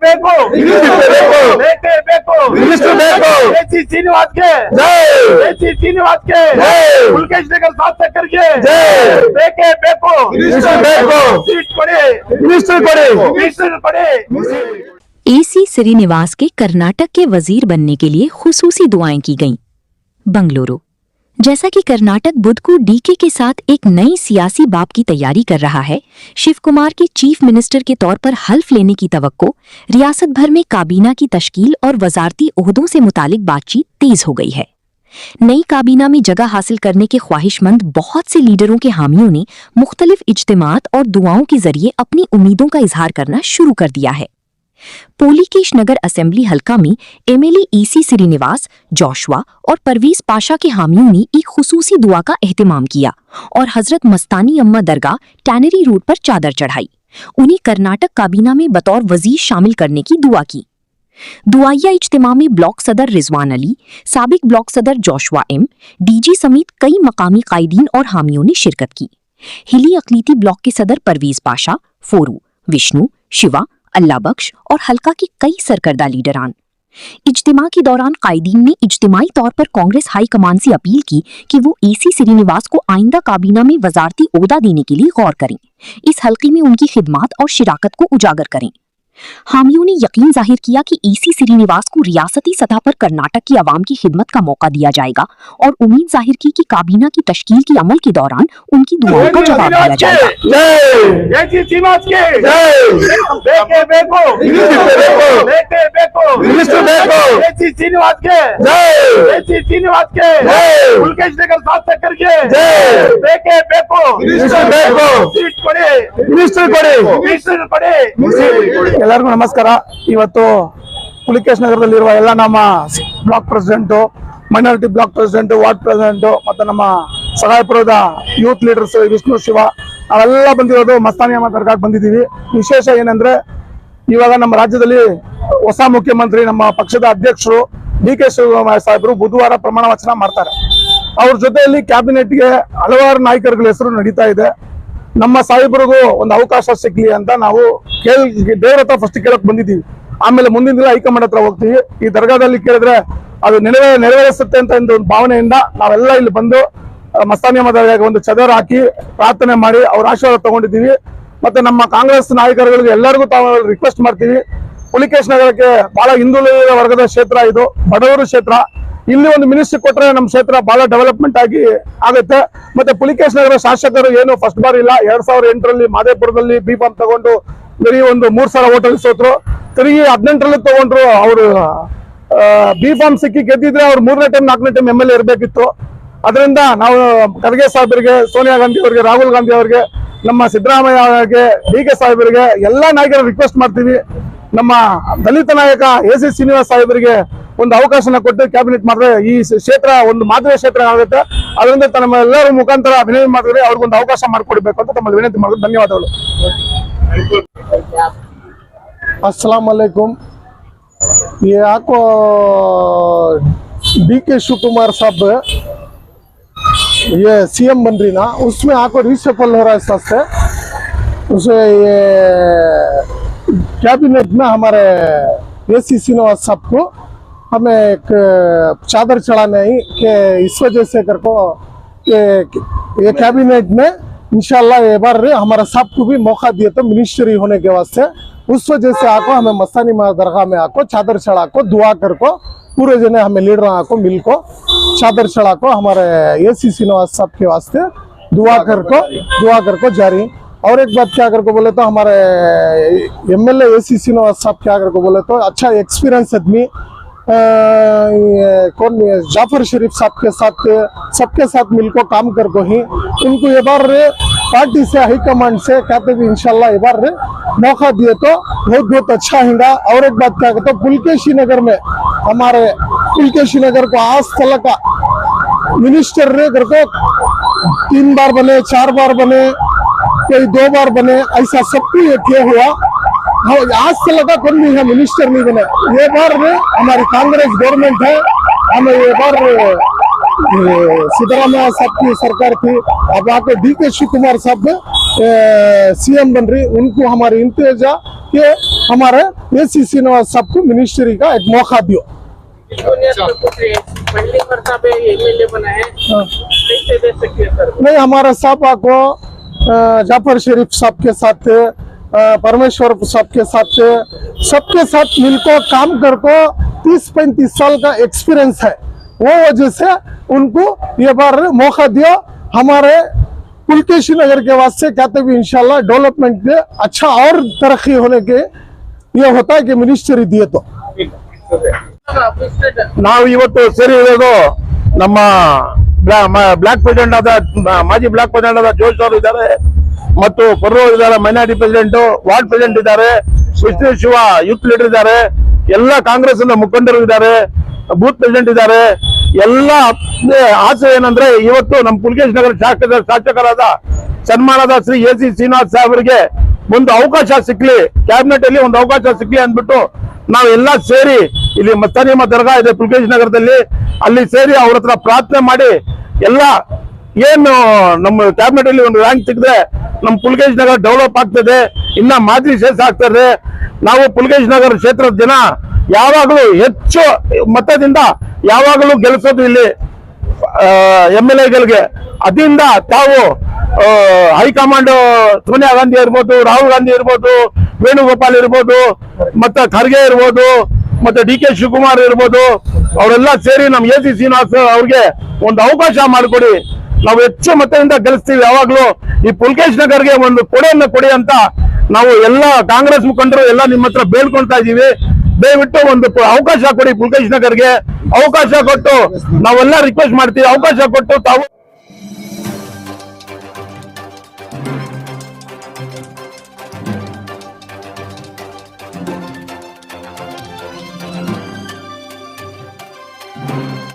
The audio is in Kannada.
ಬೇಕು ಬೇಕೇ ಬೇಕು ಎಚ್ ಶ್ರೀನಿವಾಸ್ಗೆ ಎಚ್ ಶ್ರೀನಿವಾಸ್ಗೆ ಮುಲ್ಕೇಶ್ ನಗರ್ ಶಾಸಕರಿಗೆ ಬೇಕೇ ಬೇಕು ಸೀಟ್ ಕೊಡಿ ಮಿನಿಸ್ಟರ್ ಕೊಡಿ। एसी श्रीनिवास के कर्नाटक के वजीर बनने के लिए खुसूसी दुआएं की गईं। बंगलुरु। जैसा कि कर्नाटक बुध को डीके के साथ एक नई सियासी बाब की तैयारी कर रहा है, शिव कुमार के चीफ मिनिस्टर के तौर पर हल्फ लेने की तवक्को, रियासत भर में काबीना की तश्कील और वजारती ओहदों से मुतालिक बातचीत तेज हो गई है। नई काबीना में जगह हासिल करने के ख्वाहिशमंद बहुत से लीडरों के हामियों ने मुख्तलिफ इज्तिमात और दुआओं के जरिए अपनी उम्मीदों का इजहार करना शुरू कर दिया है। पोलीकेश नगर असेंबली हलका में एमएलए ईसी श्रीनिवास, जोशुआ और परवीज पाशा के हामियों ने एक खुसूसी दुआ का एहतमाम किया और हजरत मस्तानी अम्मा दरगाह टैनरी रोड पर चादर चढ़ाई। उन्हें कर्नाटक काबीना में बतौर वजीर शामिल करने की दुआ की। दुआया इज्तिमा में ब्लॉक सदर रिजवान अली, साबिक ब्लॉक सदर जोशुआ एम, डीजी समेत कई मकामी कायदीन और हामियों ने शिरकत की। हिली अकलीती ब्लॉक के सदर परवीज पाशा, फोरू, विष्णु, शिवा, अल्लाह बख्श और हल्का के कई सरकर्दा लीडरान। इज्तिमा के दौरान कायदीन ने इज्तिमाई तौर पर कांग्रेस हाई कमान से अपील की कि वो एसी श्रीनिवास को आइंदा काबीना में वजारती ओहदा देने के लिए गौर करें, इस हल्के में उनकी खिदमात और शिराकत को उजागर करें। हामियों ने यकीन जाहिर किया कि ईसी श्रीनिवास को रियासती सतह पर कर्नाटक की आवाम की खिदमत का मौका दिया जाएगा और उम्मीद जाहिर की कि काबीना की तश्कील के अमल के दौरान उनकी दुआओं का जवाब दिया जाएगा। ಎಲ್ಲರಿಗೂ ನಮಸ್ಕಾರ। ಇವತ್ತು ಪುಲಿಕೇಶ್ ನಗರದಲ್ಲಿರುವ ಎಲ್ಲ ನಮ್ಮ block president, minority block president, ward president ಮತ್ತು ನಮ್ಮ ಸಹಾಯಪುರದ ಯೂತ್ ಲೀಡರ್ಸ್ ವಿಷ್ಣು, ಶಿವ ನಾವೆಲ್ಲ ಬಂದಿರೋದು ಮಸ್ತಾನಿ ಅಮ್ಮ ದರ್ಗಾಕ್ಕೆ ಬಂದಿದ್ದೀವಿ। ವಿಶೇಷ ಏನಂದ್ರೆ ಇವಾಗ ನಮ್ಮ ರಾಜ್ಯದಲ್ಲಿ ಹೊಸ ಮುಖ್ಯಮಂತ್ರಿ ನಮ್ಮ ಪಕ್ಷದ ಅಧ್ಯಕ್ಷರು ಡಿ.ಕೆ. ಶಿವಕುಮಾರ್ ಸಾಹೇಬರು ಬುಧವಾರ ಪ್ರಮಾಣ ವಚನ ಮಾಡ್ತಾರೆ। ಅವ್ರ ಜೊತೆಯಲ್ಲಿ ಕ್ಯಾಬಿನೆಟ್ಗೆ ಹಲವಾರು ನಾಯಕರುಗಳ ಹೆಸರು ನಡೀತಾ ಇದೆ। ನಮ್ಮ ಸಾಹೇಬರಿಗೂ ಒಂದು ಅವಕಾಶ ಸಿಗ್ಲಿ ಅಂತ ನಾವು ದೇವರ ಹತ್ರ ಫಸ್ಟ್ ಕೇಳಕ್ ಬಂದಿದ್ದೀವಿ, ಆಮೇಲೆ ಮುಂದಿನ ದಿನ ಹೈಕಮಾಂಡ್ ಹತ್ರ ಹೋಗ್ತೀವಿ। ಈ ದರ್ಗಾದಲ್ಲಿ ಕೇಳಿದ್ರೆ ಅದು ನೆರವೇರಿಸುತ್ತೆ ಅಂತ ಒಂದು ಭಾವನೆಯಿಂದ ನಾವೆಲ್ಲ ಇಲ್ಲಿ ಬಂದು ಮಸ್ತಾನಿ ಅಮ್ಮ ದರ್ಗಾಗೆ ಒಂದು ಚದರ ಹಾಕಿ ಪ್ರಾರ್ಥನೆ ಮಾಡಿ ಅವ್ರ ಆಶೀರ್ವಾದ ತಗೊಂಡಿದ್ದೀವಿ। ಮತ್ತೆ ನಮ್ಮ ಕಾಂಗ್ರೆಸ್ ನಾಯಕರುಗಳಿಗೆ ಎಲ್ಲರಿಗೂ ತಾವು ರಿಕ್ವೆಸ್ಟ್ ಮಾಡ್ತೀವಿ, ಪುಲಿಕೇಶ್ ನಗರಕ್ಕೆ ಬಹಳ ಹಿಂದುಳಿದ ವರ್ಗದ ಕ್ಷೇತ್ರ, ಇದು ಬಡವರು ಕ್ಷೇತ್ರ, ಇಲ್ಲಿ ಒಂದು ಮಿನಿಸ್ಟ್ರಿ ಕೊಟ್ರೆ ನಮ್ಮ ಕ್ಷೇತ್ರ ಬಹಳ ಡೆವಲಪ್ಮೆಂಟ್ ಆಗುತ್ತೆ। ಮತ್ತೆ ಪುಲಿಕೇಶ್ ನಗರ ಶಾಸಕರು ಏನು ಫಸ್ಟ್ ಬಾರ್ ಇಲ್ಲ, 2008ರಲ್ಲಿ ಮಾದೇಪುರದಲ್ಲಿ ಬಿ.ಫಾರ್ಮ್ ತಗೊಂಡು ಬರೀ ಒಂದು 3,000 ಓಟಲ್ಲಿ ಸೋತ್ರು, ತಿರುಗಿ 18ರಲ್ಲಿ ತಗೊಂಡ್ರು। ಅವರು ಬಿ.ಫಾರ್ಮ್ ಸಿಕ್ಕಿ ಗೆದ್ದಿದ್ರೆ ಅವ್ರು 3ನೇ ಟೈಮ್ 4ನೇ ಟೈಮ್ MLA ಇರಬೇಕಿತ್ತು। ಅದರಿಂದ ನಾವು ಖರ್ಗೆ ಸಾಹೇಬರಿಗೆ, ಸೋನಿಯಾ ಗಾಂಧಿ ಅವರಿಗೆ, ರಾಹುಲ್ ಗಾಂಧಿ ಅವರಿಗೆ, ನಮ್ಮ ಸಿದ್ದರಾಮಯ್ಯ ಅವರಿಗೆ, ಡಿ.ಕೆ. ಸಾಹೇಬರಿಗೆ ಎಲ್ಲಾ ನಾಯಕರು ರಿಕ್ವೆಸ್ಟ್ ಮಾಡ್ತೀವಿ, ನಮ್ಮ ದಲಿತ ನಾಯಕ ಎಸಿ ಶ್ರೀನಿವಾಸ್ ಸಾಹೇಬರಿಗೆ ಒಂದು ಅವಕಾಶನ ಕೊಟ್ಟು ಕ್ಯಾಬಿನೆಟ್ ಮಾಡಿದ್ರೆ ಈ ಕ್ಷೇತ್ರ ಒಂದು ಮಾದರಿ ಕ್ಷೇತ್ರ ಆಗುತ್ತೆ। ಅದರಿಂದ ನಮ್ಮ ಎಲ್ಲರ ಮುಖಾಂತರ ವಿನಂತಿ ಮಾಡಿದ್ರೆ ಅವ್ರಿಗೊಂದು ಅವಕಾಶ ಮಾಡಿಕೊಡ್ಬೇಕು ಅಂತ ತಮ್ಮಲ್ಲಿ ವಿನಂತಿ ಮಾಡೋದು। ಧನ್ಯವಾದಗಳು। अस्सलाम वालेकुम। ये आपको डी.के. शिवकुमार साहब ये CM बन रही ना, उसमें आपको रिसफल हो रहा है सबसे, उसे ये कैबिनेट में हमारे एसी श्रीनिवास साहब को हमें एक चादर चढ़ाना है कि इस वजह से कर को ये कैबिनेट में इंशाल्लाह ये बार हमारा साहब को भी मौका दिए तो मिनिस्ट्री होने के वास्ते, उस वजह से आको हमें मस्तानी माँ दरगाह में आको चादर चढ़ा को दुआ कर को पूरे जने हमें लीडर आको मिल को चादर चढ़ा को हमारे एसी श्रीनिवास साहब के वास्ते दुआ कर को जारी। और एक बात क्या कर को बोले तो हमारे MLA एसी श्रीनिवास साहब क्या कर को बोले तो अच्छा एक्सपीरियंस आदमी, कौन जाफर शरीफ साहब के साथ सबके साथ मिलकर काम कर को ही उनको ये बार पार्टी से हाईकमांड से कहते भी इंशाल्लाह ये बार मौका दिए तो बहुत बहुत अच्छा होगा। और एक बात क्या कहते पुलकेशी नगर में हमारे पुलकेशी नगर को आज तक का मिनिस्टर रे कर को 3 बार बने, 4 बार बने, कोई 2 बार बने, ऐसा सब किया हुआ। आज से लगा कौन नहीं है मिनिस्टर नहीं बने। ये बार हमारी कांग्रेस गवर्नमेंट है, हमें ये बार सिद्धरामैया साहब की सरकार थी, अब आके DK शिव कुमार साहब CM बन रही, उनको हमारी इंतजा कि हमारे AC श्रीनिवास साहब को मिनिस्ट्री का एक मौका दियो। पहली मरतबा MLA बना है, कैसे दे सकते हैं सर? नहीं, हमारा साहब को जाफर शरीफ साहब के साथ, परमेश्वर साहब के साथ, सबके साथ मिलकर काम करको 30-35 साल का एक्सपीरियंस है, वो वजह से उनको ये बार मौका दिया। हमारे पुलकेश नगर के वास्ते कहते भी इंशाल्लाह डेवलपमेंट के अच्छा और तरक्की होने के ये होता है कि मिनिस्ट्री दिए तो। ನಾವು ಇವತ್ತು ಸೇರಿರೋದು ನಮ್ಮ ಬ್ಲಾಕ್ ಪ್ರೆಸಿಡೆಂಟ್ ಆದ ಮಾಜಿ ಬ್ಲಾಕ್ ಪ್ರೆಸಿಡೆಂಟ್ ಆದ ಜೋಶ್ ಅವರು ಇದ್ದಾರೆ, ಮತ್ತು ಪರ್ರೋ ಇದ್ದಾರೆ, ಮೈನಾರಿಟಿ ಪ್ರೆಸಿಡೆಂಟ್, ವಾರ್ಡ್ ಪ್ರೆಸಿಡೆಂಟ್ ಇದ್ದಾರೆ, ಶಿವ ಯೂತ್ ಲೀಡರ್ ಇದ್ದಾರೆ, ಎಲ್ಲ ಕಾಂಗ್ರೆಸ್ ಮುಖಂಡರು ಇದ್ದಾರೆ, ಬೂತ್ ಪ್ರೆಸಿಡೆಂಟ್ ಇದ್ದಾರೆ. ಎಲ್ಲ ಆಸೆ ಏನಂದ್ರೆ ಇವತ್ತು ನಮ್ಮ ಪುಲಕೇಶ್ ನಗರ ಶಾಸಕರಾದ ಸನ್ಮಾನದ ಶ್ರೀ AC ಶ್ರೀನಿವಾಸ್ ಸಾಹೇಬರಿಗೆ ಒಂದು ಅವಕಾಶ ಸಿಕ್ಲಿ, ಕ್ಯಾಬಿನೆಟ್ ಅಲ್ಲಿ ಒಂದು ಅವಕಾಶ ಸಿಕ್ಲಿ ಅಂದ್ಬಿಟ್ಟು ನಾವೆಲ್ಲ ಸೇರಿ ಇಲ್ಲಿ ಮಸ್ತಾನಿಯಮ್ಮ ದರ್ಗಾ ಇದೆ ಪುಲಕೇಶ್ ನಗರದಲ್ಲಿ, ಅಲ್ಲಿ ಸೇರಿ ಅವ್ರ ಹತ್ರ ಪ್ರಾರ್ಥನೆ ಮಾಡಿ ಎಲ್ಲ ಏನು ನಮ್ಮ ಕ್ಯಾಬಿನೆಟ್ ಅಲ್ಲಿ ಒಂದು ರ್ಯಾಂಕ್ ಸಿಕ್ಕಿದ್ರೆ ನಮ್ಮ ಪುಲಕೇಶ್ ನಗರ ಡೆವಲಪ್ ಆಗ್ತದೆ, ಇನ್ನ ಮಾದರಿ ಶೇಷ ಆಗ್ತದೆ. ನಾವು ಪುಲಕೇಶ್ ನಗರ ಕ್ಷೇತ್ರದ ಜನ ಯಾವಾಗಲೂ ಹೆಚ್ಚು ಮತದಿಂದ ಯಾವಾಗಲೂ ಗೆಲ್ಲಿಸೋದು ಇಲ್ಲಿ MLAಗಳಿಗೆ. ಅದರಿಂದ ತಾವು ಹೈಕಮಾಂಡ್ ಸೋನಿಯಾ ಗಾಂಧಿ ಇರ್ಬೋದು, ರಾಹುಲ್ ಗಾಂಧಿ ಇರ್ಬೋದು, ವೇಣುಗೋಪಾಲ್ ಇರ್ಬೋದು, ಮತ್ತೆ ಖರ್ಗೆ ಇರ್ಬೋದು, ಮತ್ತೆ DK ಶಿವಕುಮಾರ್ ಇರ್ಬೋದು, ಅವರೆಲ್ಲ ಸೇರಿ ನಮ್ಮ AC ಶ್ರೀನಿವಾಸ್ ಅವ್ರಿಗೆ ಒಂದು ಅವಕಾಶ ಮಾಡಿಕೊಡಿ, ನಾವು ಹೆಚ್ಚು ಮತದಿಂದ ಗೆಲ್ಲಿಸ್ತೀವಿ. ಯಾವಾಗ್ಲೂ ಈ ಪುಲಕೇಶ್ ನಗರ್ಗೆ ಒಂದು ಕೊಡೆಯನ್ನು ಕೊಡಿ ಅಂತ ನಾವು ಎಲ್ಲ ಕಾಂಗ್ರೆಸ್ ಮುಖಂಡರು ಎಲ್ಲ ನಿಮ್ಮ ಹತ್ರ ಬೇಡ್ಕೊಳ್ತಾ ಇದೀವಿ. ದಯವಿಟ್ಟು ಒಂದು ಅವಕಾಶ ಕೊಡಿ, ಪುಲಕೇಶ್ ನಗರ್ಗೆ ಅವಕಾಶ ಕೊಟ್ಟು ನಾವೆಲ್ಲ ರಿಕ್ವೆಸ್ಟ್ ಮಾಡ್ತೀವಿ, ಅವಕಾಶ ಕೊಟ್ಟು ತಾವು